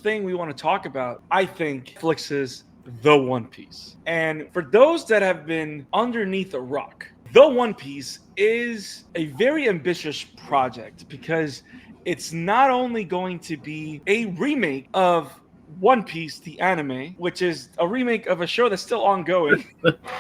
thing we want to talk about, I think, Netflix's The One Piece. And for those that have been underneath a rock, The One Piece is a very ambitious project because it's not only going to be a remake of One Piece, the anime, which is a remake of a show that's still ongoing,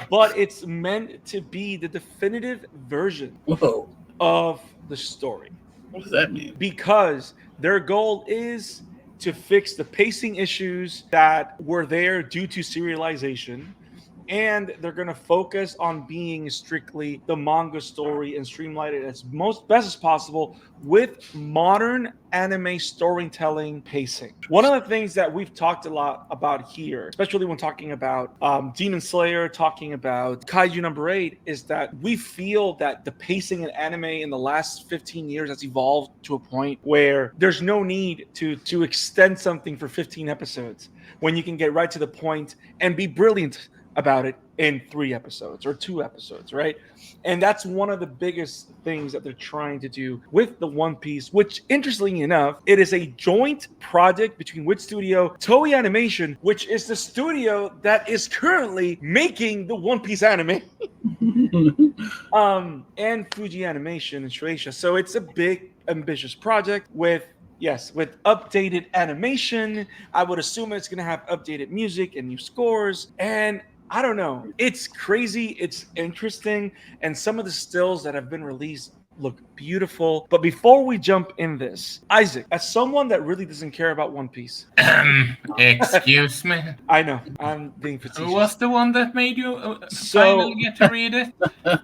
but it's meant to be the definitive version Whoa. of the story. What does that mean? Because their goal is to fix the pacing issues that were there due to serialization, and they're going to focus on being strictly the manga story and streamline it as best as possible with modern anime storytelling pacing. One of the things that we've talked a lot about here, especially when talking about Demon Slayer, talking about Kaiju number 8, is that we feel that the pacing in anime in the last 15 years has evolved to a point where there's no need to extend something for 15 episodes when you can get right to the point and be brilliant about it in 3 episodes or 2 episodes, right? And that's one of the biggest things that they're trying to do with the One Piece, which, interestingly enough, it is a joint project between which studio? Toei Animation, which is the studio that is currently making the One Piece anime. And Fuji Animation in Shueisha. So it's a big, ambitious project with updated animation. I would assume it's going to have updated music and new scores. And I don't know. It's crazy. It's interesting. And some of the stills that have been released look beautiful. But before we jump in this, Isaac, as someone that really doesn't care about One Piece. Excuse me? I know. I'm being facetious. Who was the one that made you finally get to read it?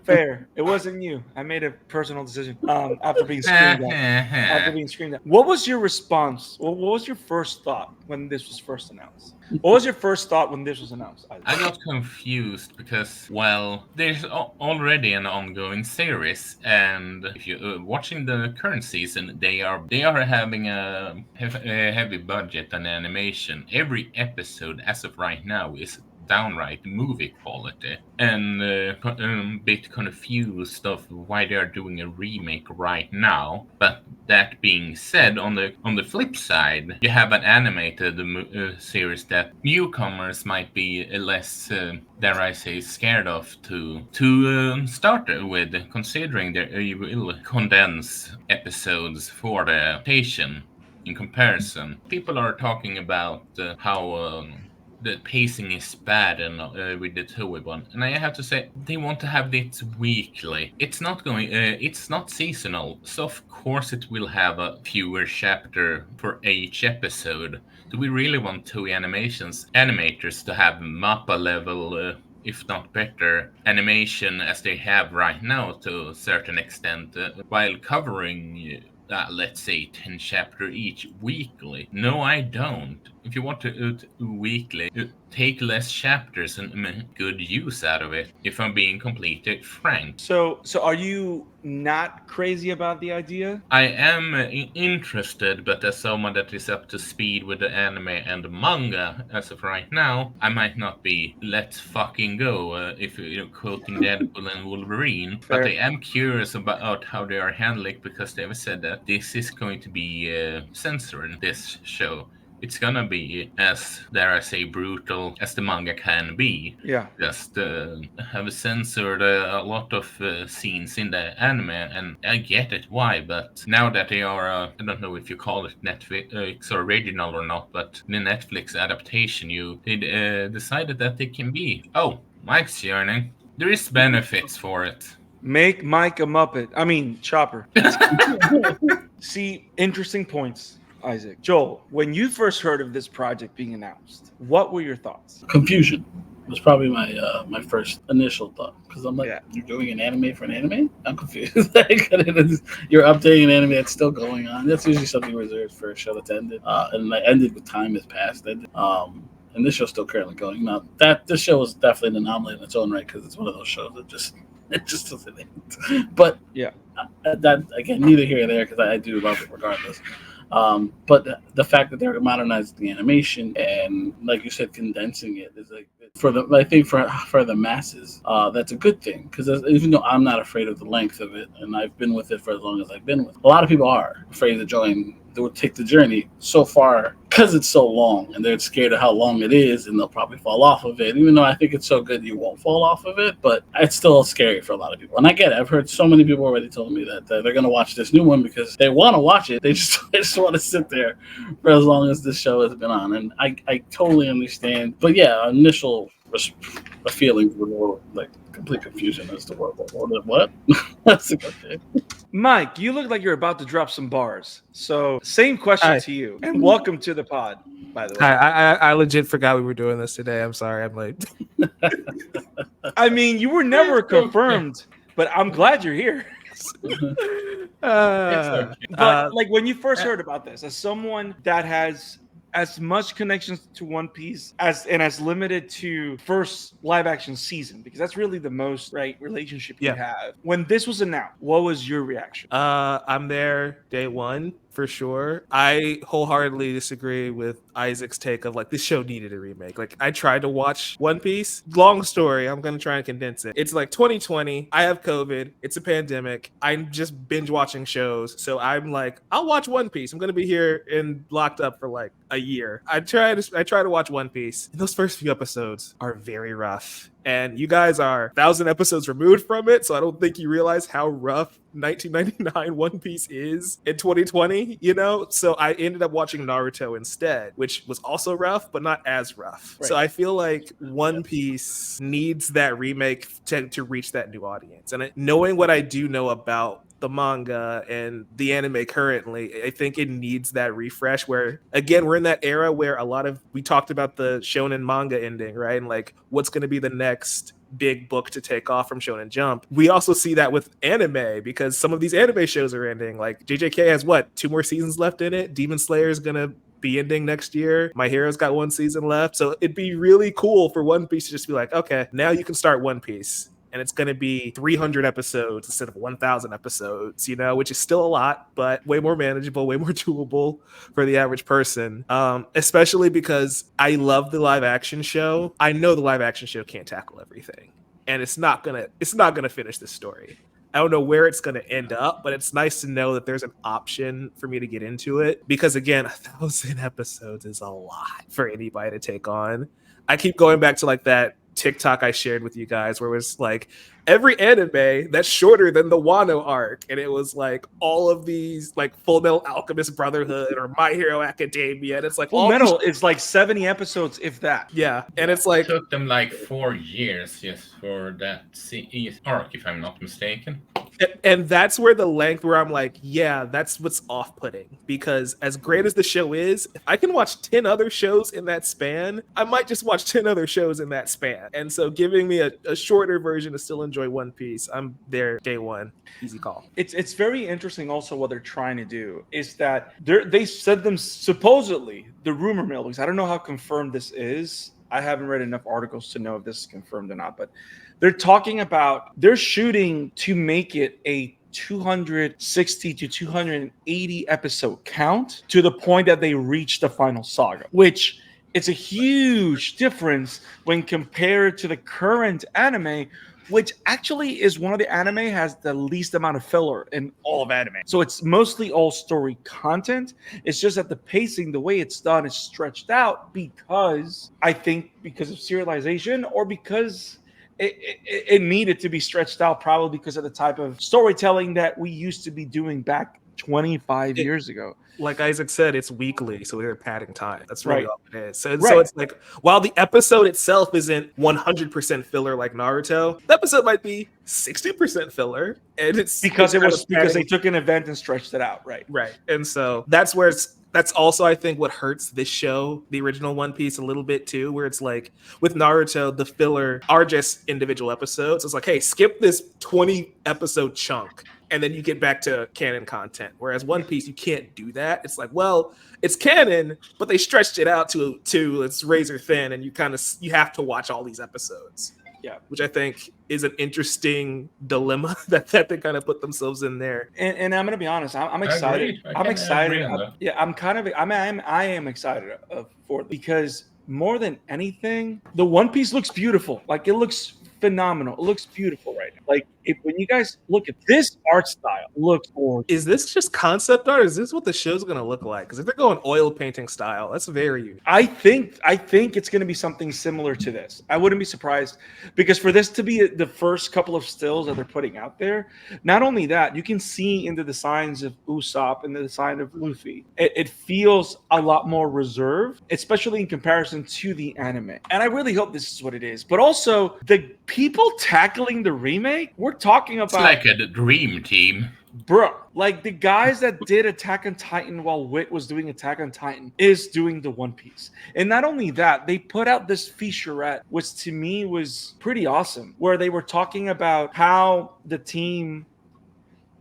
Fair. It wasn't you. I made a personal decision after being screamed at. What was your response? What was your first thought when this was first announced? What was your first thought when this was announced, Isaac? I got confused because, well, there's already an ongoing series, and if you're watching the current season, they are having a heavy budget on animation. Every episode, as of right now, is downright movie quality, and a bit confused of why they are doing a remake right now. But that being said, on the flip side, you have an animated series that newcomers might be less, dare I say, scared of to start with, considering they will condense episodes for the adaptation. In comparison, people are talking about how the pacing is bad and with the Toei one, and I have to say they want to have it weekly. It's not seasonal, so of course it will have a fewer chapter for each episode. Do we really want Toei animators to have MAPPA level, if not better, animation as they have right now to a certain extent, while covering let's say 10 chapter each weekly? No, I don't. If you want to weekly, take less chapters and make good use out of it, if I'm being completely frank. So are you not crazy about the idea? I am interested, but as someone that is up to speed with the anime and the manga as of right now, I might not be let's fucking go, if you're quoting Deadpool and Wolverine. Fair. But I am curious about how they are handling it, because they have said that this is going to be censored, this show. It's gonna be as, dare I say, brutal as the manga can be. Yeah. Just have censored a lot of scenes in the anime, and I get it why, but now that they are, I don't know if you call it Netflix original or not, but the Netflix adaptation, they decided that they can be. Oh, Mike's yearning. There is benefits for it. Make Mike a Muppet. I mean, Chopper. See, interesting points, Isaac. Joel, when you first heard of this project being announced, what were your thoughts? Confusion was probably my first initial thought, because I'm like, You're doing an anime for an anime? I'm confused. You're updating an anime that's still going on. That's usually something reserved for a show that's ended, and like ended with time has passed. And this show's still currently going. Now this show is definitely an anomaly in its own right, because it's one of those shows that just doesn't end. But yeah, that again, neither here nor there, because I do love it regardless. But the fact that they're modernizing the animation and, like you said, condensing it is like, for the masses, that's a good thing, because even though I'm not afraid of the length of it, and I've been with it for as long as I've been with it, a lot of people are afraid of the they would take the journey so far because it's so long, and they're scared of how long it is, and they'll probably fall off of it. Even though I think it's so good, you won't fall off of it, but it's still scary for a lot of people. And I get it. I've heard so many people already told me that they're going to watch this new one because they want to watch it. They just want to sit there for as long as this show has been on, and I totally understand. But yeah, initial feelings were more like complete confusion as to what. That's okay. Mike, you look like you're about to drop some bars. So, same question Hi. to you, and welcome to the pod. By the way, I legit forgot we were doing this today. I'm sorry. I'm late. I mean, you were never confirmed, but I'm glad you're here. But like when you first heard about this, as someone that has as much connections to One Piece as limited to first live action season, because that's really the most relationship you have. When this was announced, what was your reaction? I'm there day one for sure. I wholeheartedly disagree with Isaac's take of like this show needed a remake. Like I tried to watch One Piece. Long story. I'm gonna try and condense it. It's like 2020. I have COVID. It's a pandemic. I'm just binge watching shows. So I'm like, I'll watch One Piece. I'm gonna be here and locked up for like a year. I try to watch One Piece. And those first few episodes are very rough. And you guys are 1,000 episodes removed from it, so I don't think you realize how rough 1999 One Piece is in 2020, you know? So I ended up watching Naruto instead, which was also rough, but not as rough. Right. So I feel like One Piece needs that remake to reach that new audience. And knowing what I do know about the manga and the anime currently, I think it needs that refresh where, again, we're in that era where we talked about the shonen manga ending, right? And like, what's going to be the next big book to take off from Shonen Jump? We also see that with anime because some of these anime shows are ending. Like JJK has 2 more seasons left in it. Demon Slayer is going to be ending next year. My Hero's got 1 season left. So it'd be really cool for One Piece to just be like, okay, now you can start One Piece. And it's going to be 300 episodes instead of 1,000 episodes, you know, which is still a lot, but way more manageable, way more doable for the average person. Especially because I love the live action show. I know the live action show can't tackle everything, and it's not gonna finish this story. I don't know where it's going to end up, but it's nice to know that there's an option for me to get into it because, again, 1,000 episodes is a lot for anybody to take on. I keep going back to like that TikTok I shared with you guys where it was like every anime that's shorter than the Wano arc, and it was like all of these like Full Metal Alchemist Brotherhood or My Hero Academia, and it's like Full Metal is like 70 episodes if that. Yeah, and it's like it took them like 4 years just for that arc, if I'm not mistaken. And that's where the length where I'm like, yeah, that's what's off-putting, because as great as the show is, if I can watch 10 other shows in that span, I might just watch 10 other shows in that span. And so giving me a shorter version to still enjoy One Piece, I'm there day one. Easy call. It's very interesting also what they're trying to do is that they said them supposedly, the rumor mill, because I don't know how confirmed this is. I haven't read enough articles to know if this is confirmed or not, but they're talking about they're shooting to make it a 260 to 280 episode count to the point that they reach the final saga, which it's a huge difference when compared to the current anime, which actually is one of the anime has the least amount of filler in all of anime. So it's mostly all story content. It's just that the pacing, the way it's done, is stretched out because I think because of serialization or because it needed to be stretched out, probably because of the type of storytelling that we used to be doing back 25 years ago. Like Isaac said, it's weekly, so they're padding time. That's really all it is. So it's like, while the episode itself isn't 100% filler like Naruto, the episode might be 60% filler, and it's because they took an event and stretched it out, right? And so that's where that's also, I think, what hurts this show, the original One Piece, a little bit too, where it's like with Naruto, the filler are just individual episodes. It's like, hey, skip this 20 episode chunk, and then you get back to canon content. Whereas One Piece, you can't do that. It's like, well, it's canon, but they stretched it out to it's razor thin, and you have to watch all these episodes. Yeah, which I think is an interesting dilemma that they kind of put themselves in there. And I'm gonna be honest, I'm excited. I'm excited. I am excited for it because more than anything, the One Piece looks beautiful. Like it looks phenomenal. It looks beautiful right now. Like when you guys look at this art style, looks gorgeous. Is this just concept art? Is this what the show's gonna look like? Because if they're going oil painting style, that's very unique. I think it's going to be something similar to this. I wouldn't be surprised, because for this to be the first couple of stills that they're putting out there, not only that, you can see into the signs of Usopp and the sign of Luffy. It feels a lot more reserved, especially in comparison to the anime. And I really hope this is what it is. But also, the people tackling the remake, we're talking about It's like a dream team. bro, like the guys that did Attack on Titan while Wit was doing Attack on Titan is doing the One Piece. And not only that, they put out this featurette, which to me was pretty awesome, where they were talking about how the team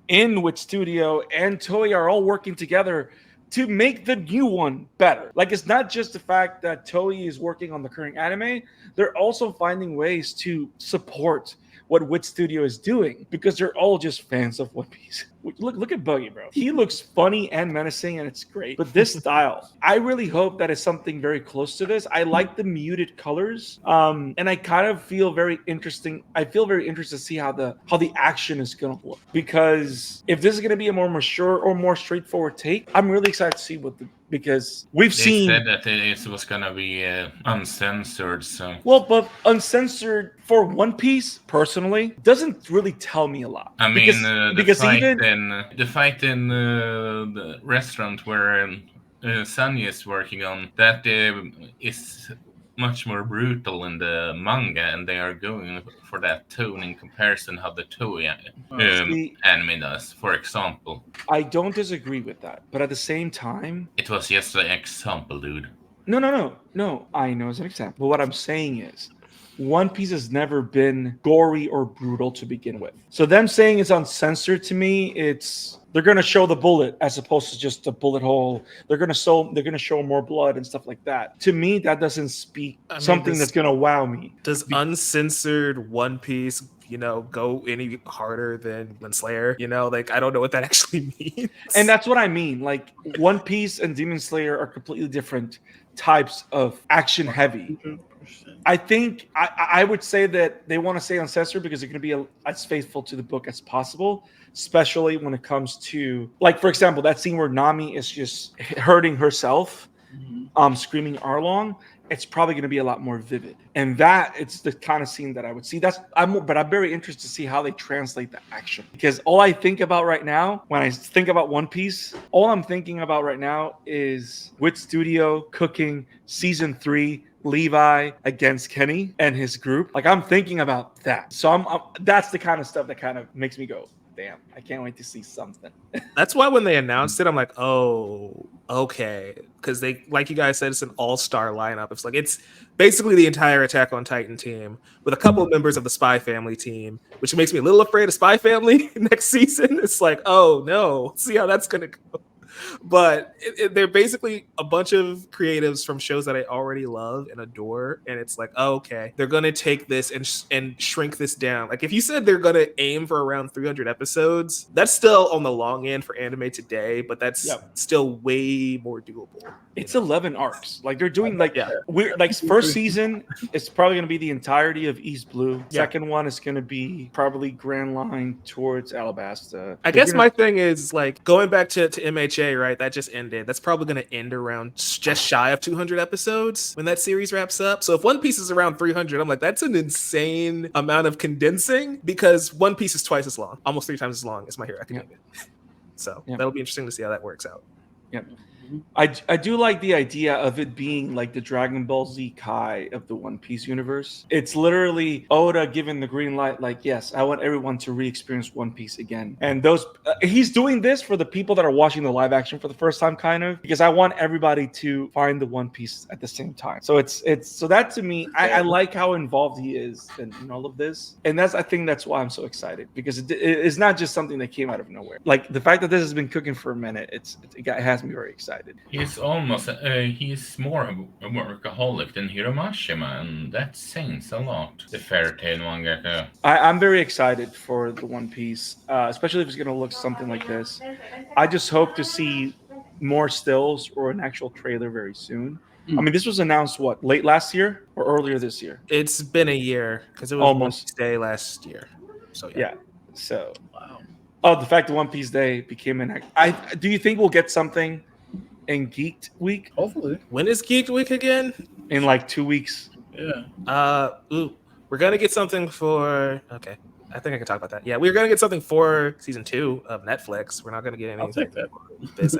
in Wit Studio and Toei are all working together to make the new one better. Like, it's not just the fact that Toei is working on the current anime, they're also finding ways to support what Wit Studio is doing, because they're all just fans of One Piece. Look at Buggy, bro. He looks funny and menacing, and it's great. But this style, I really hope that it's something very close to this. I like the muted colors, and I kind of feel very interesting. I feel very interested to see how the action is going to look, because if this is going to be a more mature or more straightforward take, I'm really excited to see because we've They seen said that it was gonna be uncensored, so well, but uncensored for One Piece personally doesn't really tell me a lot. I mean because the fight in the restaurant where Sanya is working on, that is much more brutal in the manga, and they are going for that tone in comparison how the Toei anime does, for example. I don't disagree with that, but at the same time, It was just an example, dude. No. I know as an example. But what I'm saying is, One Piece has never been gory or brutal to begin with. So them saying it's uncensored, to me, they're gonna show the bullet as opposed to just a bullet hole. They're gonna show more blood and stuff like that. To me, that doesn't speak something that's gonna wow me. Does uncensored One Piece, go any harder than Slayer? Like, I don't know what that actually means. And that's what I mean. Like, One Piece and Demon Slayer are completely different types of action heavy. I think I would say that they want to say uncensored because they're going to be as faithful to the book as possible, especially when it comes to, like, for example, that scene where Nami is just hurting herself, screaming Arlong. It's probably going to be a lot more vivid, and it's the kind of scene that I would see. But I'm very interested to see how they translate the action, because all I think about right now when I think about One Piece, all I'm thinking about right now is Wit Studio cooking season 3. Levi against Kenny and his group. Like, I'm thinking about that. So that's the kind of stuff that kind of makes me go, damn, I can't wait to see something. That's why when they announced it, I'm like, oh, okay. Because they, like you guys said, it's an all-star lineup. It's basically the entire Attack on Titan team with a couple of members of the Spy Family team, which makes me a little afraid of Spy Family next season. It's like, oh no, see how that's going to go. But they're basically a bunch of creatives from shows that I already love and adore, and it's like, oh, okay, they're gonna take this and shrink this down. Like, if you said they're gonna aim for around 300 episodes, that's still on the long end for anime today, but that's still way more doable. It's 11 arcs. Like, they're doing weird. Like, first season is probably gonna be the entirety of East Blue. Second one is gonna be probably Grand Line towards Alabasta. I guess my thing is, like, going back to MHA, right? That just ended. That's probably going to end around just shy of 200 episodes when that series wraps up. So if One Piece is around 300, I'm like, that's an insane amount of condensing, because One Piece is twice as long, almost 3 times as long as My Hero Academia. So that'll be interesting to see how that works out. Yep. I do like the idea of it being like the Dragon Ball Z Kai of the One Piece universe. It's literally Oda giving the green light, like, yes, I want everyone to re-experience One Piece again. And he's doing this for the people that are watching the live action for the first time, kind of, because I want everybody to find the One Piece at the same time. So so that, to me, I like how involved he is in all of this, and I think that's why I'm so excited, because it's not just something that came out of nowhere. Like, the fact that this has been cooking for a minute, it has me very excited. He's he's more a workaholic than Hiromashima, and that sings a lot. The Fairy Tail mangaka. I'm very excited for the One Piece, especially if it's going to look something like this. I just hope to see more stills or an actual trailer very soon. I mean, this was announced, late last year or earlier this year? It's been a year, because it was almost Day last year. So Yeah. So, Wow. the fact that One Piece Day became do you think we'll get something in Geeked Week Hopefully. When is Geek Week again? in like 2 weeks? Yeah. We're gonna get something for. Okay, I think I can talk about that. Yeah, we're gonna get something for season 2 of Netflix. We're not gonna get I'll anything take that. for this.